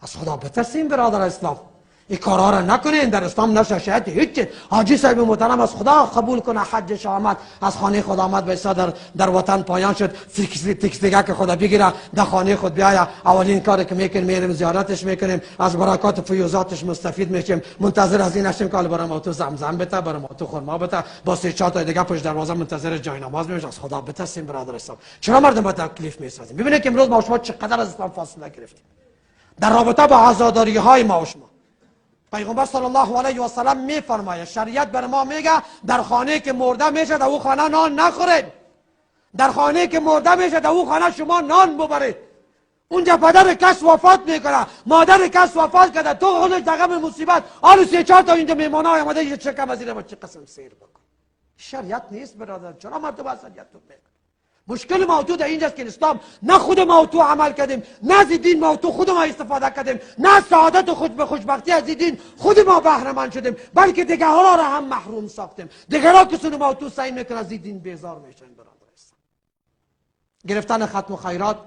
از خدا بترسیم برادر اسلام. این کارها را نکنین. در اسلام نشه شاید هیچ. حاجی صاحب محترم از خدا قبول کنه حجش آمد، از خانه خدا آمد بیسا در وطن پایان شد، تکس دیگه که خدا بگیره در خانه خود بیاید. اولین کاری که میکنیم میریم زیارتش میکنیم، از برکات و فیوزاتش مستفید میشیم. منتظر از این نشیم که برای ما تو زمزم بده، برای ما تو خرما بده، با 3-4 تا دیگه پشت دروازه منتظر جای نماز میشیم. از خدا بترسیم برادر اسلام. چرا مردم با تکلیف میسازیم؟ ببینید که امروز ما شما چقدر از اسلام فاصله گرفتیم در رابطه با عزاداری های ما و شما. پیغمبر صلی الله علیه و سلم میفرماید شریعت بر ما میگه در خانه که مرده میشه در او خانه نان نخورید. در خانه که مرده میشه در او خانه شما نان ببرید. اونجا پدر کس وفات میکنه، مادر کس وفات کرده، تو خودش در غم مصیبت آل 3-4 تا اینجا میمانا اومده یه چه کم از این چه قسم سیر بکن. شریعت نیست برادر. چرا مردم از شریعت تو میگن؟ مشکل ما تو در اینجاست که اسلام نه خود ما تو عمل کردیم، نه از دین ما تو خود ما استفاده کردیم، نه سعادت و خوشبختی از دین خود ما بهره مند شدیم، بلکه دیگرها را هم محروم ساختیم. دیگرها کسون ما تو سعی میکنن از دین بیزار میشن برادر اسلام. گرفتن ختم خیرات،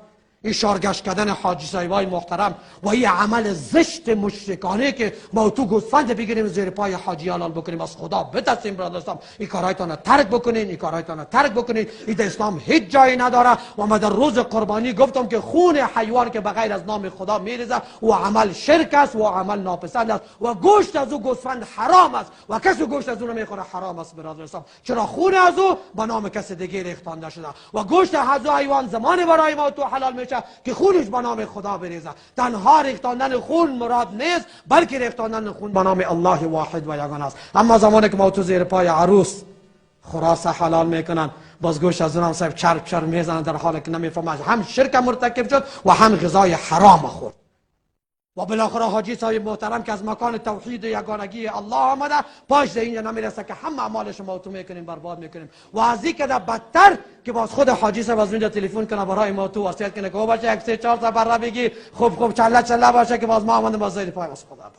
این شارگشت کردن حاجی صاحبای محترم و این عمل زشت مشرکانه که ما تو گوسفند بگیریم زیر پای حاجی حلال بکنیم، از خدا بترسیم برادر اسلام. این کارهایتان ترک بکنین، این کارهایتان ترک بکنین. این در اسلام هیچ جایی نداره. و من در روز قربانی گفتم که خون حیوان که بغیر از نام خدا میریزه و عمل شرک است و عمل ناپسند است و گوشت از او گوسفند حرام است و کسی گوشت از او نمیخوره حرام است برادر اسلام. چرا خون از او به نام کسی دیگه ریختانده شده و گوشت از حیوان زمان برای ما تو حلال میشه که خونش به نام خدا بریزه. تنها ریختاندن خون مراد نیست، بلکه ریختاندن خون به نام الله واحد و یگانه است. اما زمانی که ما تو زیر پای عروس خلاصه حلال میکنن، باز گوشت از اونم صاحب چرب میزنن در حالی که نمیفهمن هم شرک مرتکب شد و هم غذای حرام خورد. و بالاخره حاجی صاحب محترم که از مکان توحید و یگانگی الله آمده، پاش در اینجا نمیرسه که همه اعمالش ما تو میکنیم برباد میکنیم. و از این که بدتر که باز خود حاجی صاحب از اونجا تلفن کنه برای ما تو وصیت کنه که او باشه 1-3-4 تا بره بگی خوب چله باشه که باز ما آمدیم باز زیر پای از خدا.